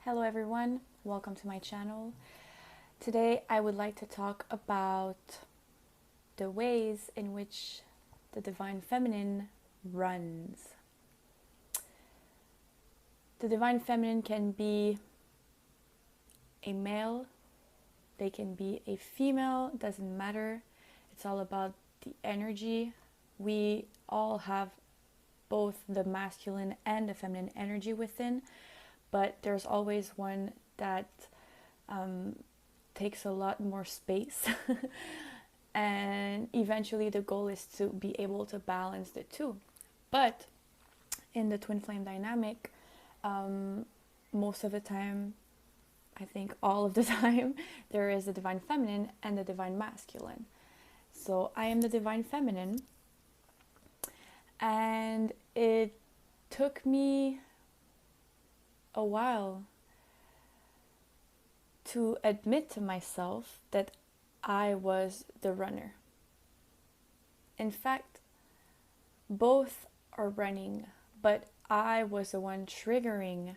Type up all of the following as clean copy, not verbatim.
Hello everyone, welcome to my channel. Today I would like to talk about the ways in which the Divine Feminine runs. The Divine Feminine can be a male, they can be a female, doesn't matter. It's all about the energy. We all have both the masculine and the feminine energy within, but there's always one that takes a lot more space. And eventually the goal is to be able to balance the two. But in the twin flame dynamic, most of the time, I think all of the time, there is the Divine Feminine and the Divine Masculine. So I am the Divine Feminine, and it took me a while to admit to myself that I was the runner. In fact, both are running, but I was the one triggering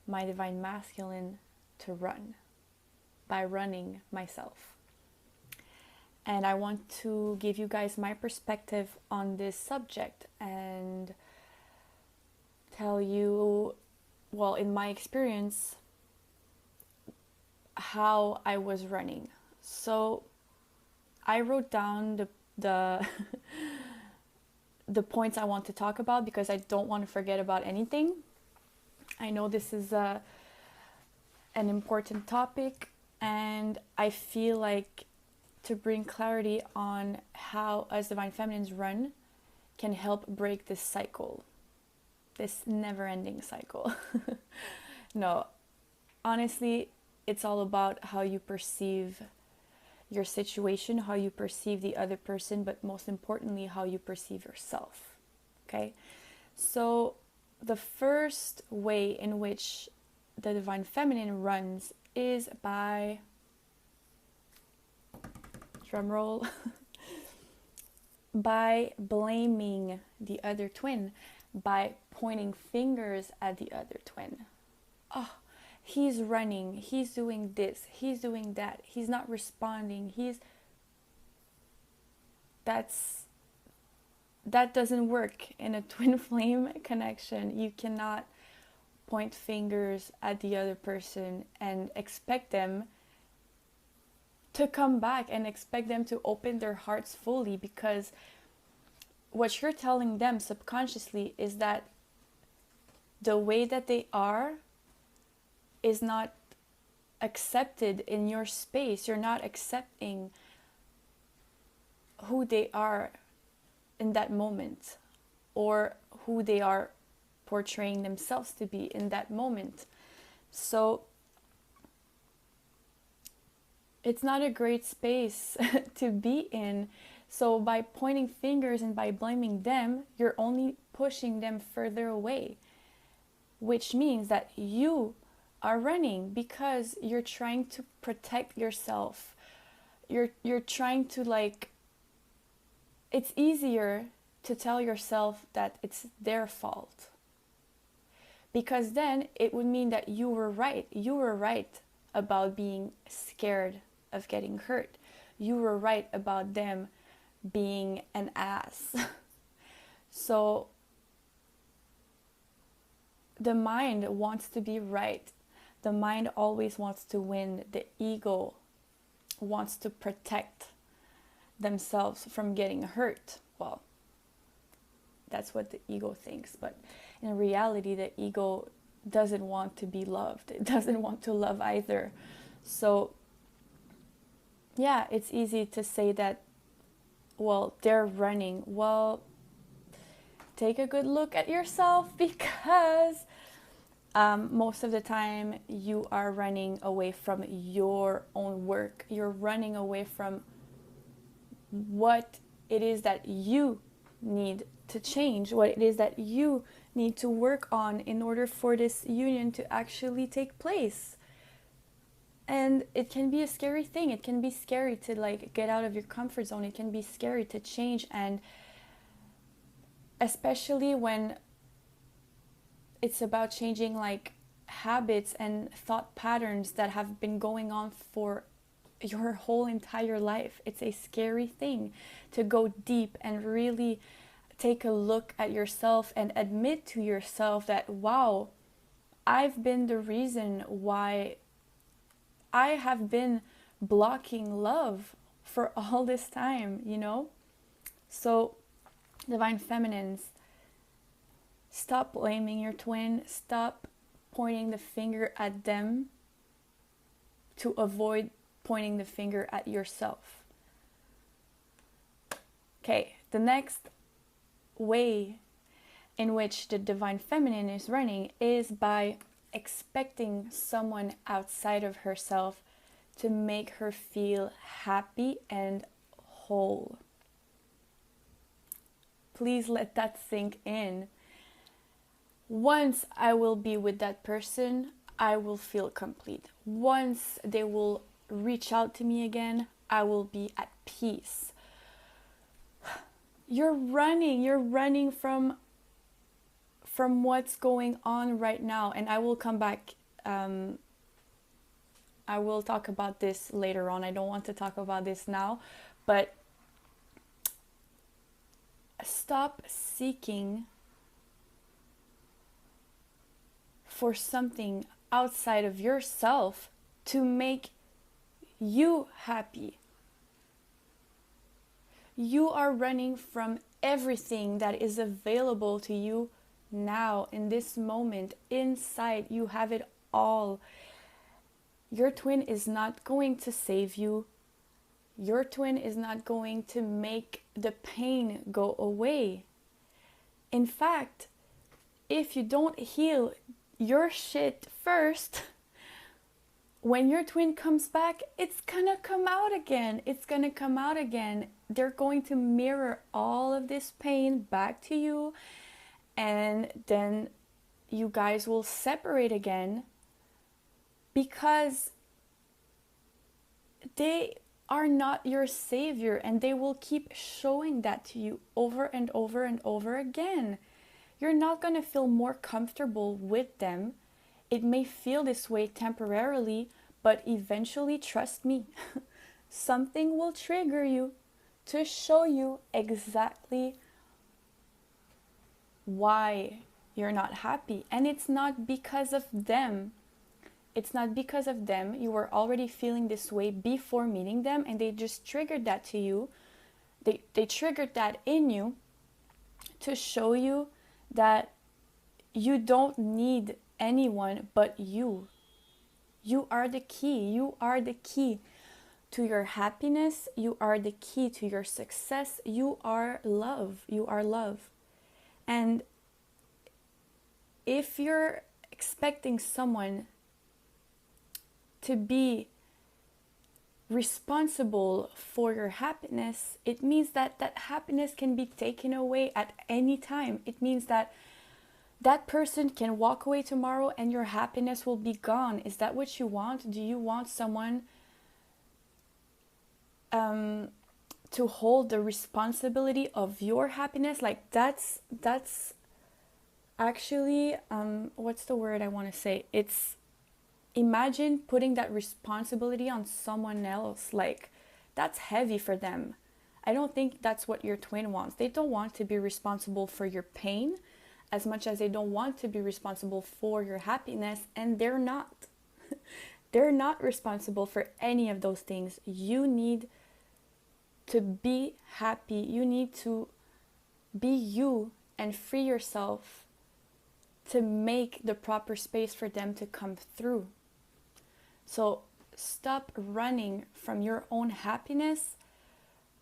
my Divine Masculine to run by running myself. And I want to give you guys my perspective on this subject and tell you, well, in my experience, how I was running. So I wrote down the points I want to talk about because I don't want to forget about anything. I know this is an important topic, and I feel like to bring clarity on how us Divine Feminines run can help break this cycle, this never-ending cycle. No, honestly, it's all about how you perceive your situation, how you perceive the other person, but most importantly, how you perceive yourself. Okay? So the first way in which the Divine Feminine runs is by, drum roll, by blaming the other twin, by pointing fingers at the other twin. Oh, he's running, he's doing this, he's doing that, he's not responding, that doesn't work in a twin flame connection. You cannot point fingers at the other person and expect them to come back and expect them to open their hearts fully, because what you're telling them subconsciously is that the way that they are is not accepted in your space. You're not accepting who they are in that moment, or who they are portraying themselves to be in that moment. So it's not a great space to be in. So by pointing fingers and by blaming them, you're only pushing them further away, which means that you are running because you're trying to protect yourself. You're trying to, like, it's easier to tell yourself that it's their fault, because then it would mean that you were right. You were right about being scared of getting hurt. You were right about them being an ass. So the mind wants to be right. The mind always wants to win. The ego wants to protect themselves from getting hurt. Well, that's what the ego thinks, but in reality, the ego doesn't want to be loved. It doesn't want to love either. So yeah, it's easy to say that, well, they're running. Well, take a good look at yourself, because most of the time you are running away from your own work. You're running away from what it is that you need to change, what it is that you need to work on in order for this union to actually take place. And it can be a scary thing. It can be scary to, like, get out of your comfort zone. It can be scary to change, and especially when it's about changing, like, habits and thought patterns that have been going on for your whole entire life. It's a scary thing to go deep and really take a look at yourself and admit to yourself that, wow, I've been the reason why I have been blocking love for all this time, you know? So, Divine Feminines, stop blaming your twin. Stop pointing the finger at them to avoid pointing the finger at yourself. Okay, the next way in which the Divine Feminine is running is by expecting someone outside of herself to make her feel happy and whole. Please let that sink in. Once I will be with that person, I will feel complete. Once they will reach out to me again, I will be at peace. You're running from what's going on right now. And I will come back. I will talk about this later on. I don't want to talk about this now, but stop seeking for something outside of yourself to make you happy. You are running from everything that is available to you now, in this moment. Inside, you have it all. Your twin is not going to save you. Your twin is not going to make the pain go away. In fact, if you don't heal your shit first, when your twin comes back, it's gonna come out again. It's gonna come out again. They're going to mirror all of this pain back to you, and then you guys will separate again, because they are not your savior, and they will keep showing that to you over and over and over again. You're not going to feel more comfortable with them. It may feel this way temporarily, but eventually, trust me, something will trigger you to show you exactly why you're not happy. And it's not because of them. It's not because of them. You were already feeling this way before meeting them, and they just triggered that to you. They triggered that in you to show you that you don't need anyone but you. You are the key. You are the key to your happiness. You are the key to your success. You are love. You are love. And if you're expecting someone to be responsible for your happiness, it means that that happiness can be taken away at any time. It means that that person can walk away tomorrow and your happiness will be gone. Is that what you want? Do you want someone to hold the responsibility of your happiness? Like that's actually what's the word I want to say? It's, imagine putting that responsibility on someone else. Like, that's heavy for them. I don't think that's what your twin wants. They don't want to be responsible for your pain as much as they don't want to be responsible for your happiness, and they're not. They're not responsible for any of those things. You need to be happy. You need to be you and free yourself to make the proper space for them to come through. So stop running from your own happiness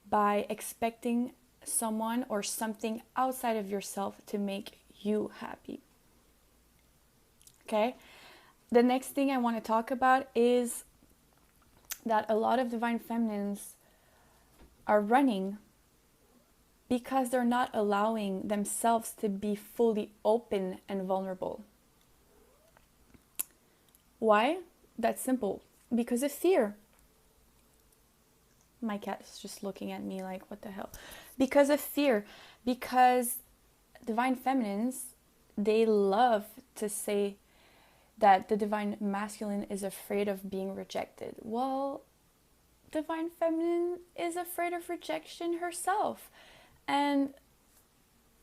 by expecting someone or something outside of yourself to make you happy. Okay? The next thing I want to talk about is that a lot of Divine Feminines are running because they're not allowing themselves to be fully open and vulnerable. Why? That's simple. Because of fear. My cat is just looking at me like, what the hell? Because of fear. Because Divine Feminines, they love to say, that the divine masculine is afraid of being rejected. Well, divine feminine is afraid of rejection herself, and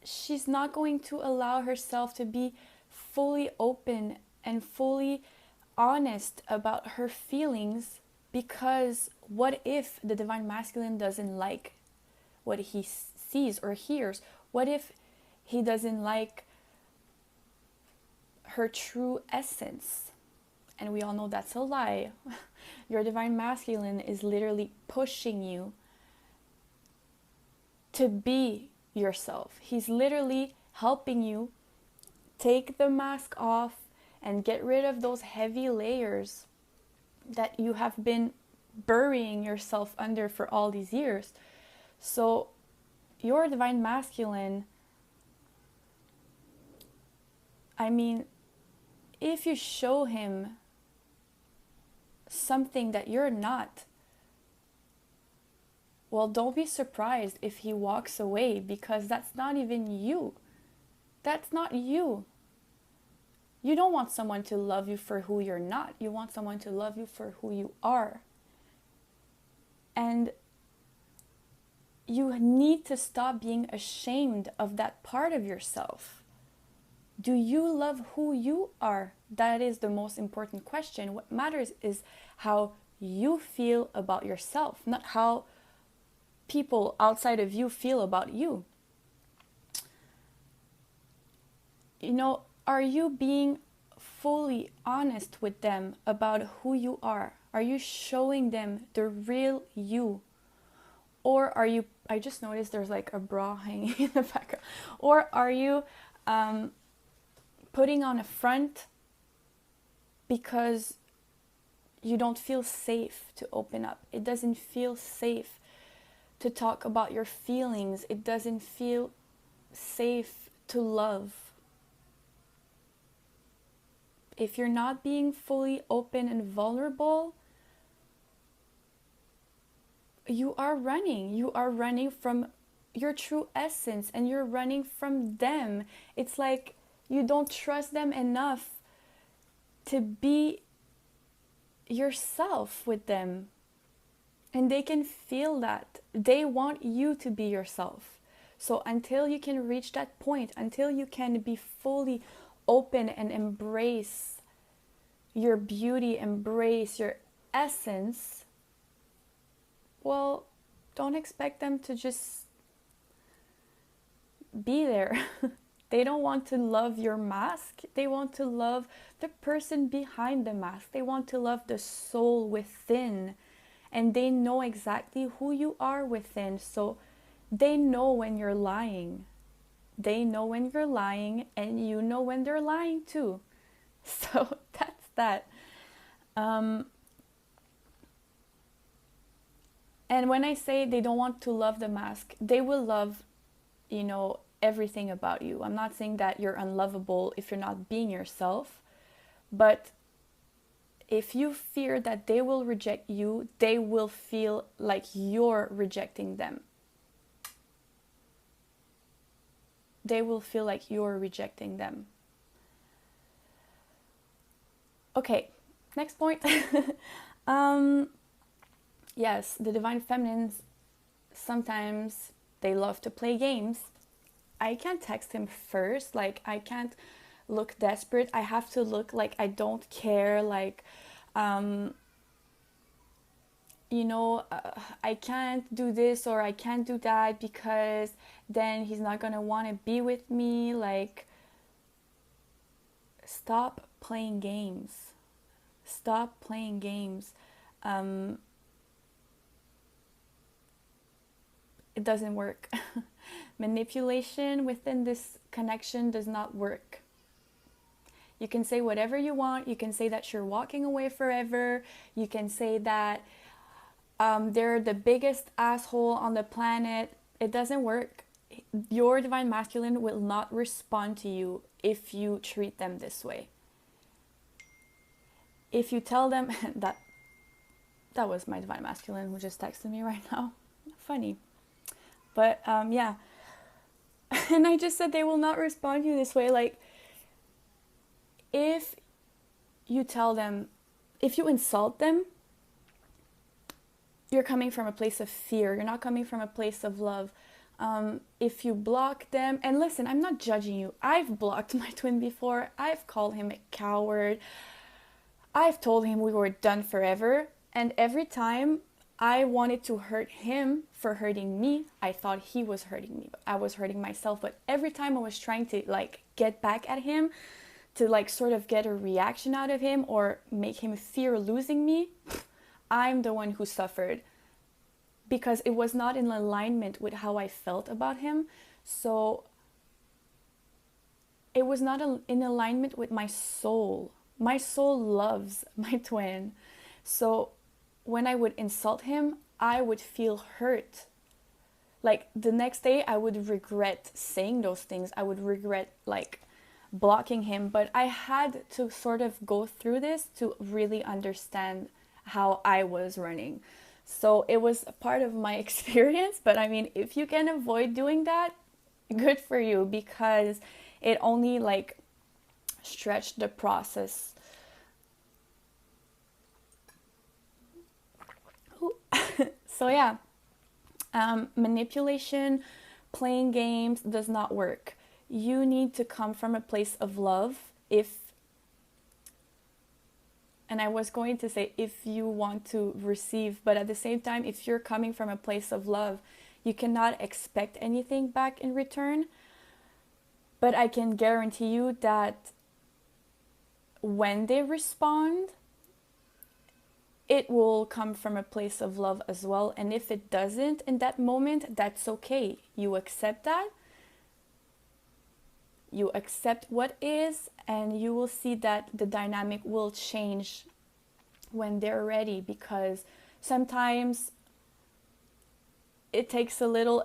she's not going to allow herself to be fully open and fully honest about her feelings, because what if the divine masculine doesn't like what he sees or hears? What if he doesn't like her true essence? And we all know that's a lie. Your divine masculine is literally pushing you to be yourself. He's literally helping you take the mask off and get rid of those heavy layers that you have been burying yourself under for all these years. So your divine masculine, I mean, if you show him something that you're not, well, don't be surprised if he walks away, because that's not even you. That's not you. You don't want someone to love you for who you're not. You want someone to love you for who you are. And you need to stop being ashamed of that part of yourself. Do you love who you are? That is the most important question. What matters is how you feel about yourself, not how people outside of you feel about you. You know, are you being fully honest with them about who you are? Are you showing them the real you? Or are you, I just noticed there's like a bra hanging in the background. Or are you putting on a front because you don't feel safe to open up? It doesn't feel safe to talk about your feelings. It doesn't feel safe to love. If you're not being fully open and vulnerable, you are running. You are running from your true essence, and you're running from them. It's like you don't trust them enough to be yourself with them. And they can feel that. They want you to be yourself. So until you can reach that point, until you can be fully open and embrace your beauty, embrace your essence, well, don't expect them to just be there. They don't want to love your mask. They want to love the person behind the mask. They want to love the soul within. And they know exactly who you are within. So they know when you're lying. They know when you're lying, and you know when they're lying too. So that's that. And when I say they don't want to love the mask, they will love, you know, everything about you. I'm not saying that you're unlovable if you're not being yourself, but if you fear that they will reject you, they will feel like you're rejecting them. They will feel like you're rejecting them. Okay, next point. Yes, the divine feminines, sometimes they love to play games. I can't text him first. Like, I can't look desperate. I have to look like I don't care. Like, you know, I can't do this or I can't do that because then he's not going to want to be with me. Like, stop playing games. Stop playing games. It doesn't work. Manipulation within this connection does not work. You can say whatever you want. You can say that you're walking away forever. You can say that they're the biggest asshole on the planet. It doesn't work. Your divine masculine will not respond to you if you treat them this way. If you tell them that was my divine masculine who just texted me right now. Funny. But yeah. And I just said they will not respond to you this way. Like, if you tell them, if you insult them, you're coming from a place of fear. You're not coming from a place of love. If you block them, and listen, I'm not judging you. I've blocked my twin before. I've called him a coward. I've told him we were done forever. And every time I wanted to hurt him for hurting me, I thought he was hurting me, but I was hurting myself. But every time I was trying to like get back at him, to like sort of get a reaction out of him or make him fear losing me, I'm the one who suffered, because it was not in alignment with how I felt about him. So it was not in alignment with my soul. My soul loves my twin. So when I would insult him, I would feel hurt. Like the next day I would regret saying those things. I would regret like blocking him. But I had to sort of go through this to really understand how I was running. So it was a part of my experience. But I mean, if you can avoid doing that, good for you, because it only like stretched the process. So yeah, manipulation, playing games does not work. You need to come from a place of love. And I was going to say if you want to receive, but at the same time, if you're coming from a place of love, you cannot expect anything back in return. But I can guarantee you that when they respond, it will come from a place of love as well. And if it doesn't in that moment, that's okay. You accept that. You accept what is, and you will see that the dynamic will change when they're ready, because sometimes it takes a little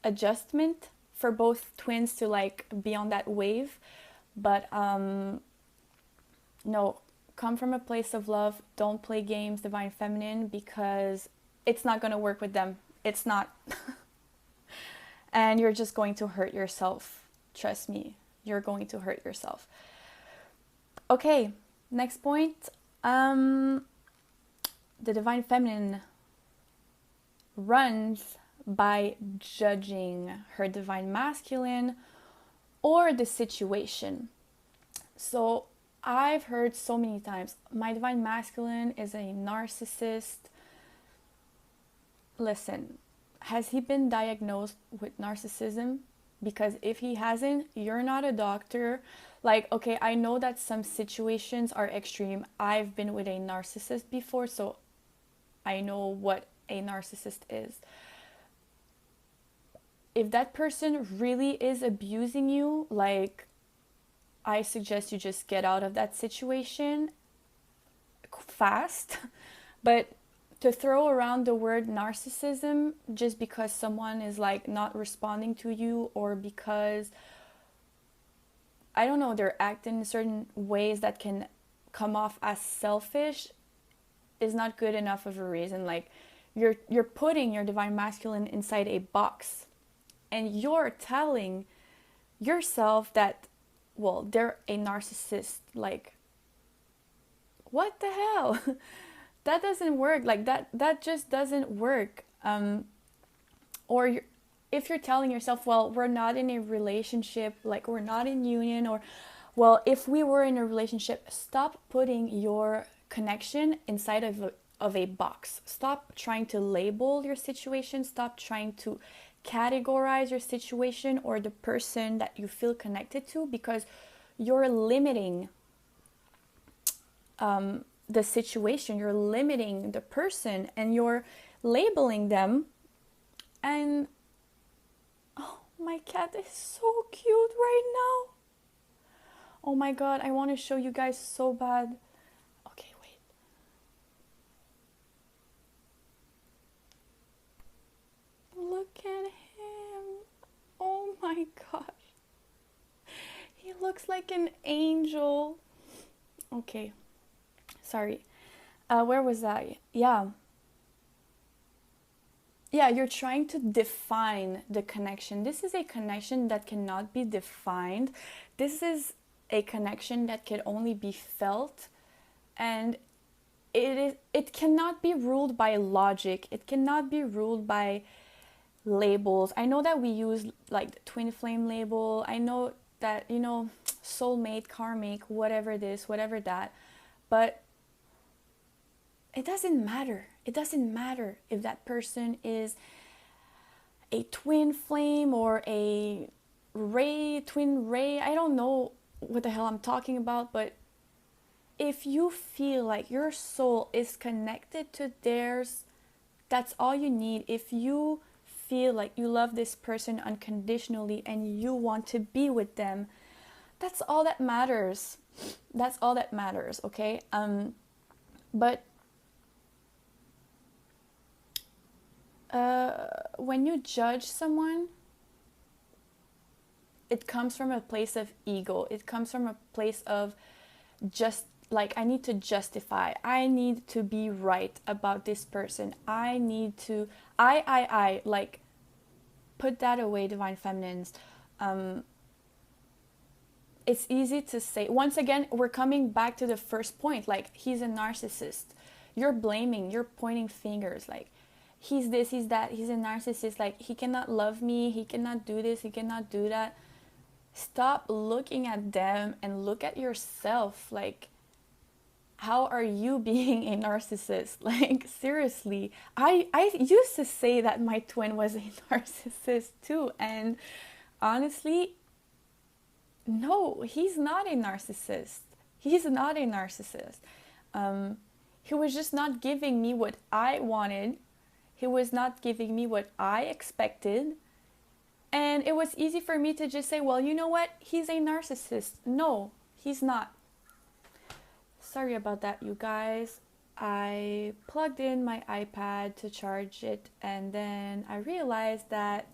adjustment for both twins to like be on that wave. But no, come from a place of love. Don't play games, Divine Feminine, because it's not going to work with them. It's not. And you're just going to hurt yourself. Trust me, you're going to hurt yourself. Okay, next point. The Divine Feminine runs by judging her Divine Masculine or the situation. So I've heard so many times, my Divine Masculine is a narcissist. Listen, has he been diagnosed with narcissism? Because if he hasn't, you're not a doctor. Like, okay, I know that some situations are extreme. I've been with a narcissist before, so I know what a narcissist is. If that person really is abusing you, like, I suggest you just get out of that situation fast. But to throw around the word narcissism just because someone is like not responding to you, or because, I don't know, they're acting in certain ways that can come off as selfish, is not good enough of a reason. Like, you're putting your Divine Masculine inside a box, and you're telling yourself that, well, they're a narcissist. Like, what the hell? That doesn't work. Like, that just doesn't work. Or if you're telling yourself, well, we're not in a relationship, like we're not in union, or, well, if we were in a relationship, stop putting your connection inside of a box. Stop trying to label your situation. Stop trying to categorize your situation or the person that you feel connected to, because you're limiting the situation, you're limiting the person, and you're labeling them. And oh, my cat is so cute right now. Oh my god, I want to show you guys so bad. Okay, wait. Look at him. Oh my gosh. He looks like an angel. Okay. Sorry. Where was I? Yeah, you're trying to define the connection. This is a connection that cannot be defined. This is a connection that can only be felt And it cannot be ruled by logic. It cannot be ruled by labels. I know that we use like the twin flame label. I know that, soulmate, karmic, whatever this, whatever that. But it doesn't matter. It doesn't matter if that person is a twin flame or a twin ray. I don't know what the hell I'm talking about, but if you feel like your soul is connected to theirs, that's all you need. If you feel like you love this person unconditionally and you want to be with them, that's all that matters. That's all that matters, okay? But when you judge someone, it comes from a place of ego. It comes from a place of just like, I need to justify. I need to be right about this person. I need to, like, put that away, Divine Feminines. It's easy to say. Once again, we're coming back to the first point. Like, he's a narcissist. You're blaming. You're pointing fingers. Like, he's this, he's that. He's a narcissist. Like, he cannot love me. He cannot do this. He cannot do that. Stop looking at them and look at yourself. Like, how are you being a narcissist? Like, seriously. I used to say that my twin was a narcissist too. And honestly, no, he's not a narcissist. He's not a narcissist. He was just not giving me what I wanted. He was not giving me what I expected. And it was easy for me to just say, well, you know what? He's a narcissist. No, he's not. Sorry about that, you guys. I plugged in my iPad to charge it, and then I realized that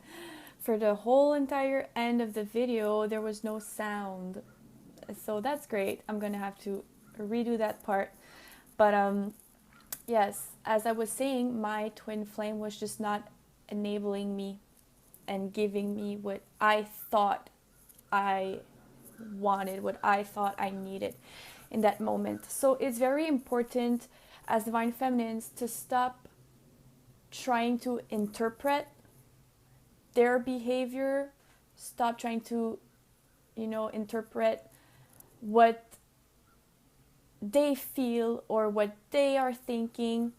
for the whole entire end of the video, there was no sound. So that's great. I'm gonna have to redo that part. But yes, as I was saying, my twin flame was just not enabling me and giving me what I thought I wanted, what I thought I needed in that moment. So it's very important as Divine Feminines to stop trying to interpret their behavior. Stop trying to, interpret what they feel or what they are thinking.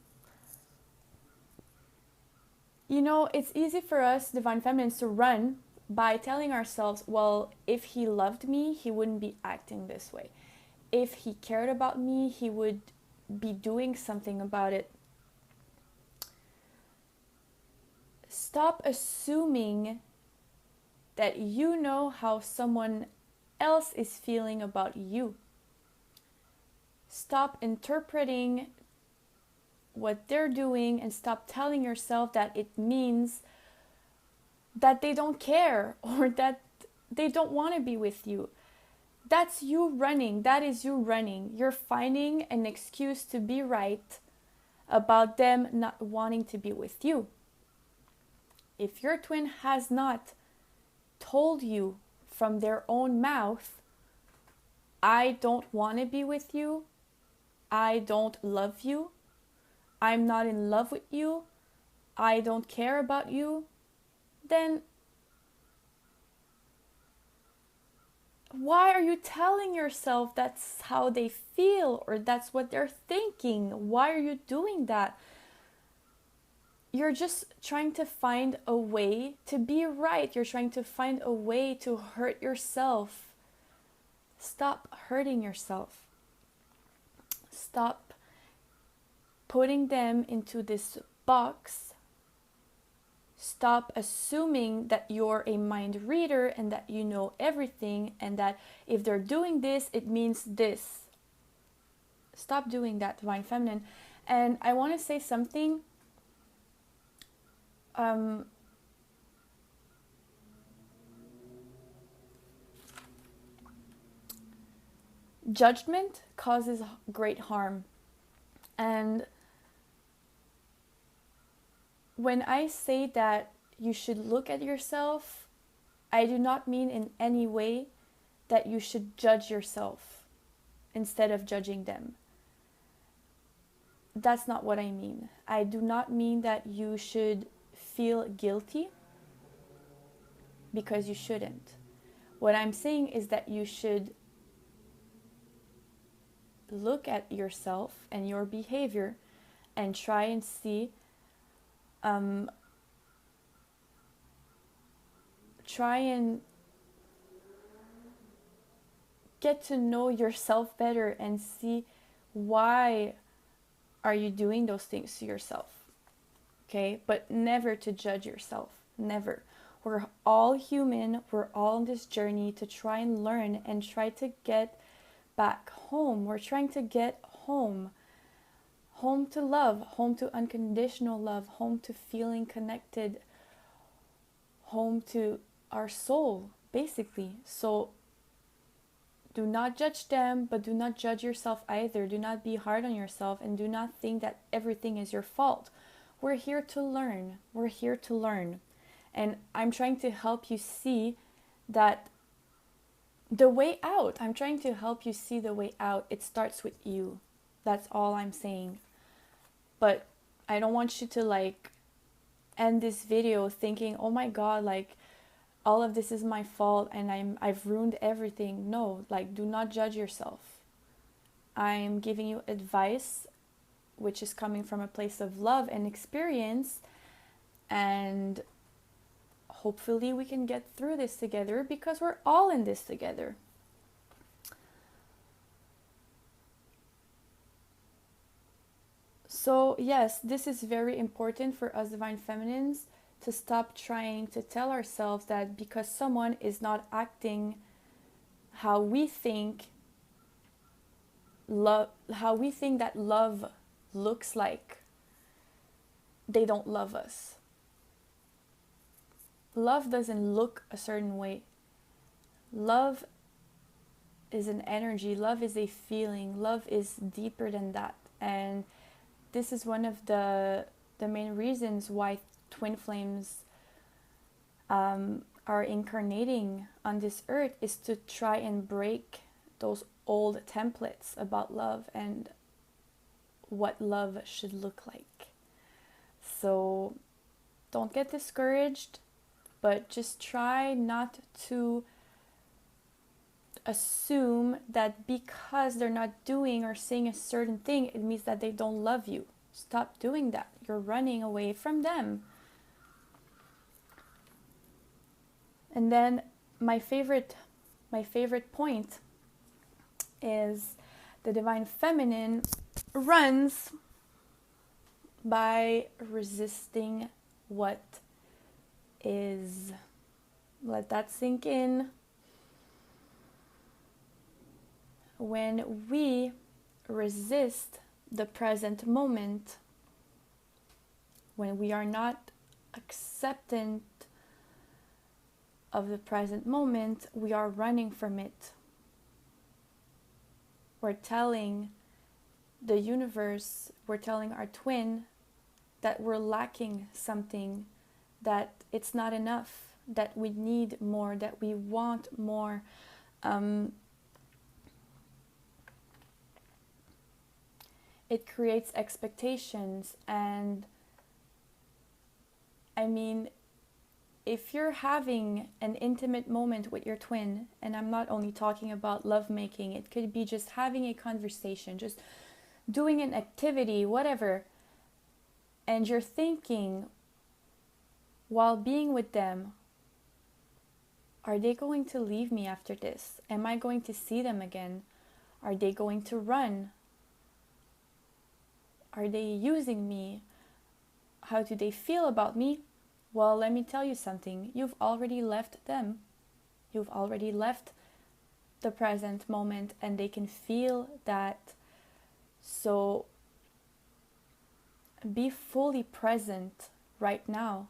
It's easy for us, Divine Feminines, to run by telling ourselves, well, if he loved me, he wouldn't be acting this way. If he cared about me, he would be doing something about it. Stop assuming that you know how someone else is feeling about you. Stop interpreting what they're doing and stop telling yourself that it means that they don't care or that they don't want to be with you. That's you running. That is you running. You're finding an excuse to be right about them not wanting to be with you. If your twin has not told you from their own mouth, I don't want to be with you, I don't love you, I'm not in love with you, I don't care about you, then why are you telling yourself that's how they feel or that's what they're thinking? Why are you doing that? You're just trying to find a way to be right. You're trying to find a way to hurt yourself. Stop hurting yourself. Stop putting them into this box. Stop assuming that you're a mind reader and that you know everything and that if they're doing this, it means this. Stop doing that, Divine Feminine. And I want to say something. Judgment causes great harm. And when I say that you should look at yourself, I do not mean in any way that you should judge yourself instead of judging them. that's not what I mean. I do not mean that you should feel guilty, because you shouldn't. What I'm saying is that you should look at yourself and your behavior and try and see, try and get to know yourself better and see why are you doing those things to yourself. Okay? But never to judge yourself. Never. We're all human. We're all on this journey to try and learn and try to get back home. We're trying to get home. Home to love. Home to unconditional love. Home to feeling connected. Home to our soul, basically. So do not judge them, but do not judge yourself either. Do not be hard on yourself, and do not think that everything is your fault. We're here to learn. We're here to learn. And I'm trying to help you see that the way out. I'm trying to help you see the way out. It starts with you. That's all I'm saying. But I don't want you to end this video thinking, oh my God, all of this is my fault and I've ruined everything. No, do not judge yourself. I'm giving you advice which is coming from a place of love and experience, and hopefully we can get through this together, because we're all in this together. So yes, this is very important for us Divine Feminines, to stop trying to tell ourselves that because someone is not acting how we think that love looks like, they don't love us. Love doesn't look a certain way. Love is an energy. Love is a feeling. Love is deeper than that. And this is one of the main reasons why twin flames are incarnating on this earth, is to try and break those old templates about love and what love should look like. So don't get discouraged, but just try not to assume that because they're not doing or saying a certain thing, it means that they don't love you. Stop doing that. You're running away from them. And then my favorite point is the Divine Feminine runs by resisting what is. Let that sink in. When we resist the present moment, when we are not acceptant of the present moment, we are running from it. We're telling the universe, we're telling our twin that we're lacking something, that it's not enough, that we need more, that we want more. It creates expectations. And I mean, if you're having an intimate moment with your twin, and I'm not only talking about lovemaking, it could be just having a conversation, just doing an activity, whatever, and you're thinking while being with them, are they going to leave me after this? Am I going to see them again? Are they going to run? Are they using me? How do they feel about me? Well, let me tell you something. You've already left them. You've already left the present moment, and they can feel that. So be fully present right now.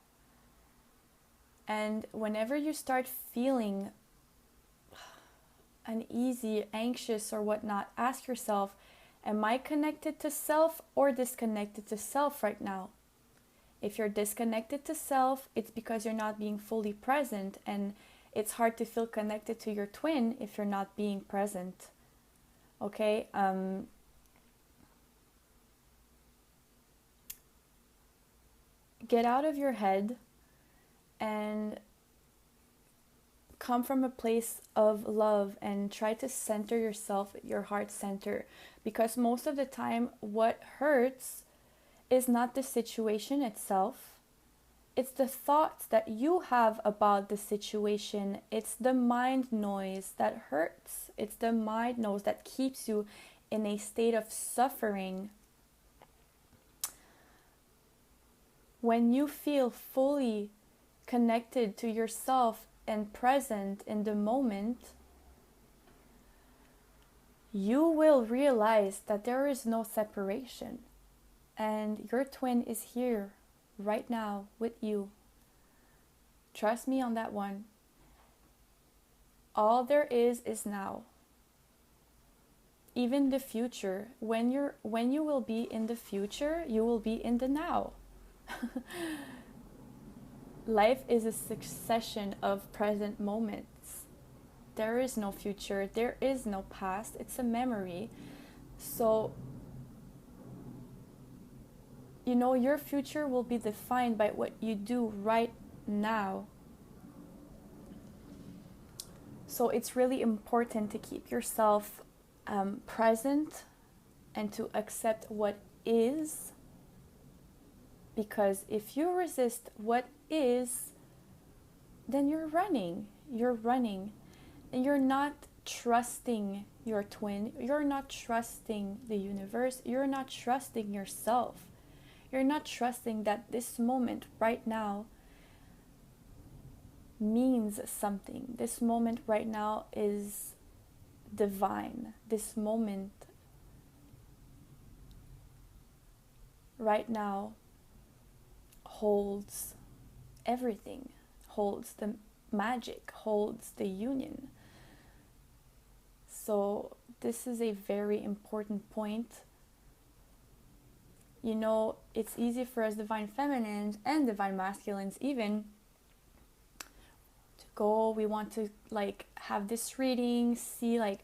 And whenever you start feeling uneasy, anxious, or whatnot, ask yourself, am I connected to self or disconnected to self right now? If you're disconnected to self, it's because you're not being fully present, and it's hard to feel connected to your twin if you're not being present. Okay? get out of your head and come from a place of love and try to center yourself, your heart center, because most of the time what hurts is not the situation itself. It's the thoughts that you have about the situation. It's the mind noise that hurts. It's the mind noise that keeps you in a state of suffering. When you feel fully connected to yourself and present in the moment, you will realize that there is no separation, and your twin is here right now with you. Trust me on that one. All there is now. Even the future, when you will be in the future, you will be in the now. Life is a succession of present moments. There is no future, there is no past, it's a memory. So, you know, your future will be defined by what you do right now. So it's really important to keep yourself present and to accept what is. Because if you resist what is, then you're running, and you're not trusting your twin, you're not trusting the universe, you're not trusting yourself, you're not trusting that this moment right now means something. This moment right now is divine. This moment right now holds everything, holds the magic, holds the union. So this is a very important point. You know, it's easy for us divine feminines and divine masculines even to go, we want to like have this reading, see like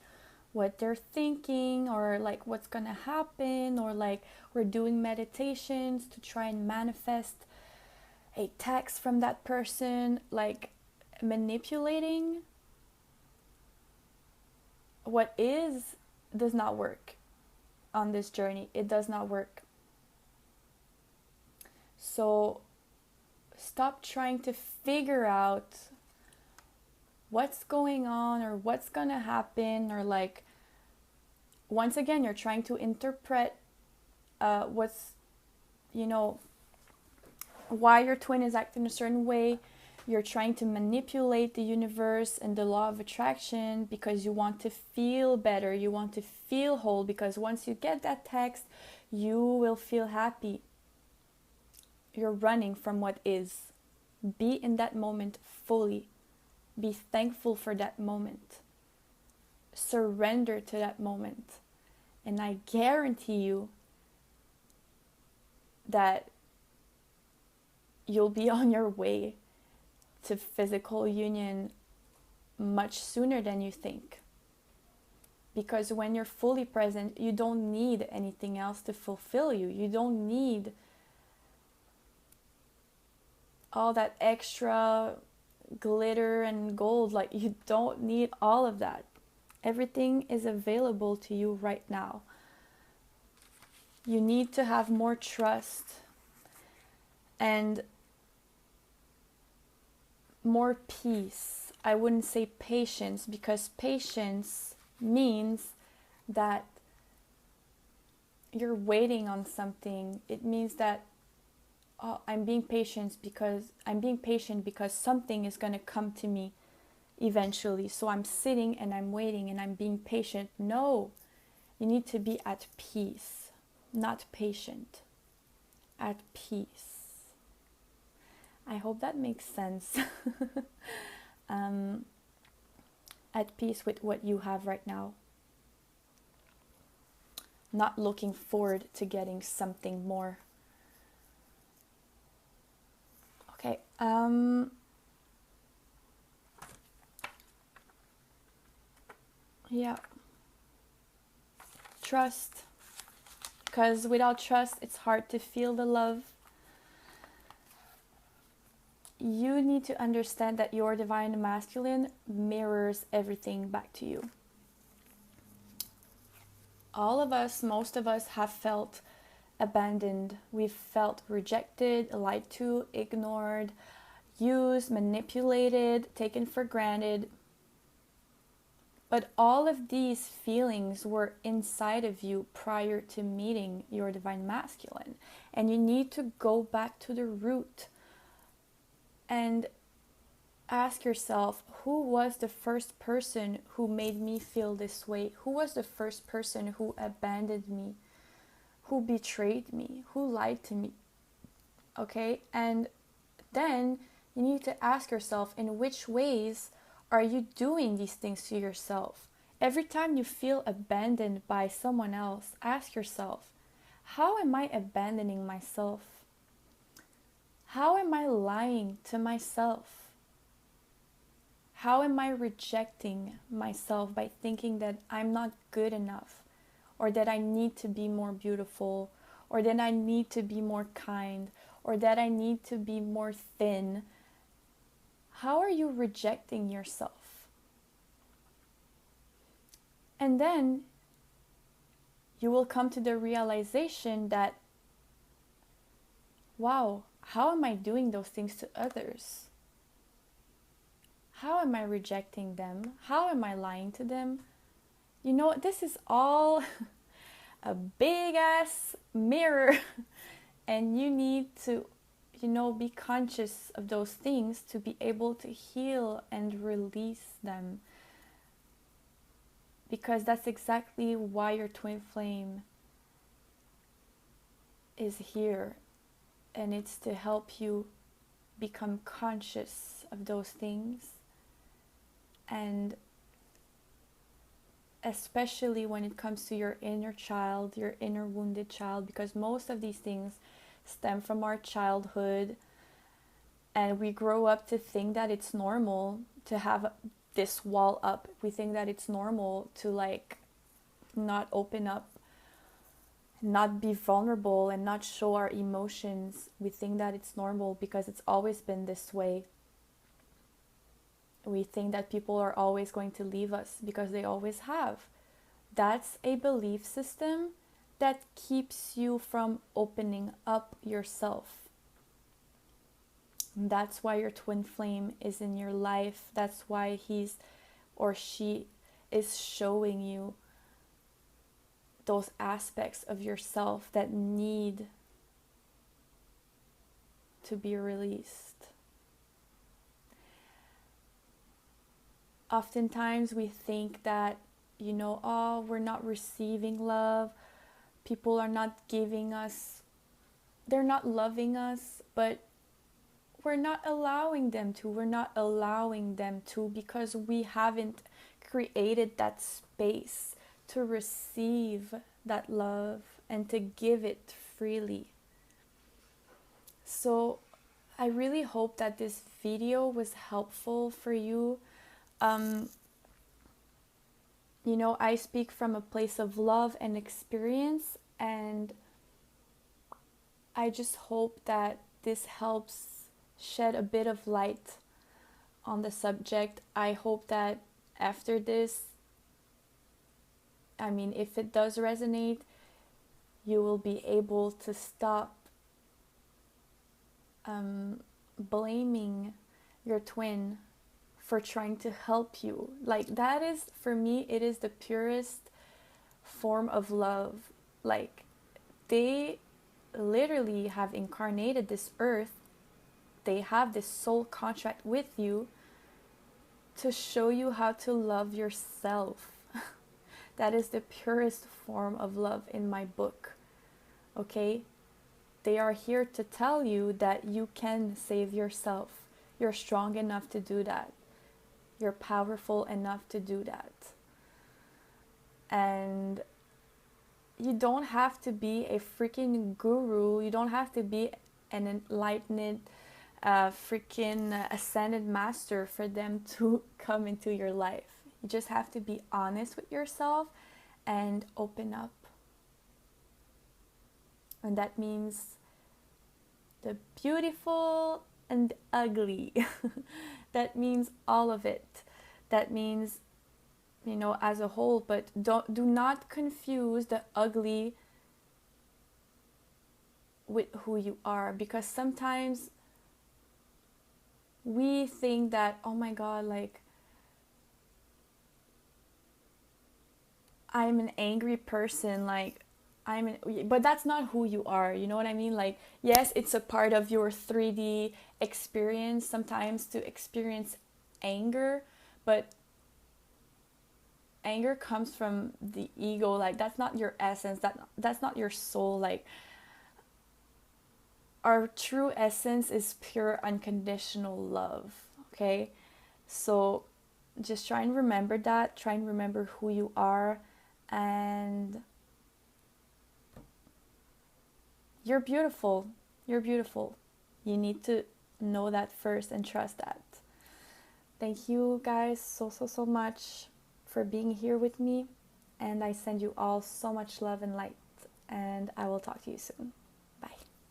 what they're thinking, or like what's gonna happen, or like we're doing meditations to try and manifest a text from that person, like manipulating what is does not work on this journey. It does not work. So stop trying to figure out what's going on or what's gonna happen, or like once again you're trying to interpret what's, you know, why your twin is acting a certain way. You're trying to manipulate the universe and the law of attraction because you want to feel better, you want to feel whole, because once you get that text you will feel happy. You're running from what is. Be in that moment fully. Be thankful for that moment. Surrender to that moment. And I guarantee you that you'll be on your way to physical union much sooner than you think. Because when you're fully present, you don't need anything else to fulfill you. You don't need all that extra glitter and gold. Like, you don't need all of that. Everything is available to you right now. You need to have more trust and more peace. I wouldn't say patience, because patience means that you're waiting on something. It means that I'm being patient because something is going to come to me eventually. So I'm sitting and I'm waiting and I'm being patient. No, you need to be at peace, not patient. At peace. I hope that makes sense. At peace with what you have right now. Not looking forward to getting something more. Okay. Yeah. Trust. Because without trust, it's hard to feel the love. you need to understand that your divine masculine mirrors everything back to you. All of us, most of us, have felt abandoned. We've felt rejected, lied to, ignored, used, manipulated, taken for granted. But all of these feelings were inside of you prior to meeting your divine masculine. And you need to go back to the root and ask yourself, who was the first person who made me feel this way? Who was the first person who abandoned me? Who betrayed me? Who lied to me? Okay? And then you need to ask yourself, in which ways are you doing these things to yourself? Every time you feel abandoned by someone else, ask yourself, how am I abandoning myself? How am I lying to myself? How am I rejecting myself by thinking that I'm not good enough, or that I need to be more beautiful, or that I need to be more kind, or that I need to be more thin? How are you rejecting yourself? And then you will come to the realization that, wow, how am I doing those things to others? How am I rejecting them? How am I lying to them? You know, this is all a big ass mirror, and you need to, be conscious of those things to be able to heal and release them. Because that's exactly why your twin flame is here. And it's to help you become conscious of those things. And especially when it comes to your inner child, your inner wounded child, because most of these things stem from our childhood, and we grow up to think that it's normal to have this wall up. We think that it's normal to not open up, not be vulnerable, and not show our emotions. We think that it's normal because it's always been this way. We think that people are always going to leave us because they always have. That's a belief system that keeps you from opening up yourself. That's why your twin flame is in your life. That's why he's or she is showing you those aspects of yourself that need to be released. Oftentimes we think that, we're not receiving love. People are not giving us, they're not loving us, but we're not allowing them to. We're not allowing them to because we haven't created that space to receive that love and to give it freely. So I really hope that this video was helpful for you. I speak from a place of love and experience, and I just hope that this helps shed a bit of light on the subject. I hope that after this, if it does resonate, you will be able to stop blaming your twin for trying to help you. That is, for me, it is the purest form of love. They literally have incarnated this earth. They have this soul contract with you to show you how to love yourself. That is the purest form of love in my book. Okay? They are here to tell you that you can save yourself. You're strong enough to do that. You're powerful enough to do that. And you don't have to be a freaking guru. You don't have to be an enlightened, freaking ascended master for them to come into your life. You just have to be honest with yourself and open up. And that means the beautiful and ugly. That means all of it. That means, you know, as a whole. But do not confuse the ugly with who you are, because sometimes we think that, oh my god, like, I'm an angry person, like but that's not who you are, you know what I mean? Like, yes, it's a part of your 3D experience sometimes to experience anger, but anger comes from the ego. Like, that's not your essence, that's not your soul. Like, our true essence is pure unconditional love, okay? So just try and remember that, try and remember who you are, and you're beautiful. You're beautiful. You need to know that first and trust that. Thank you guys so much for being here with me. And I send you all so much love and light. And I will talk to you soon.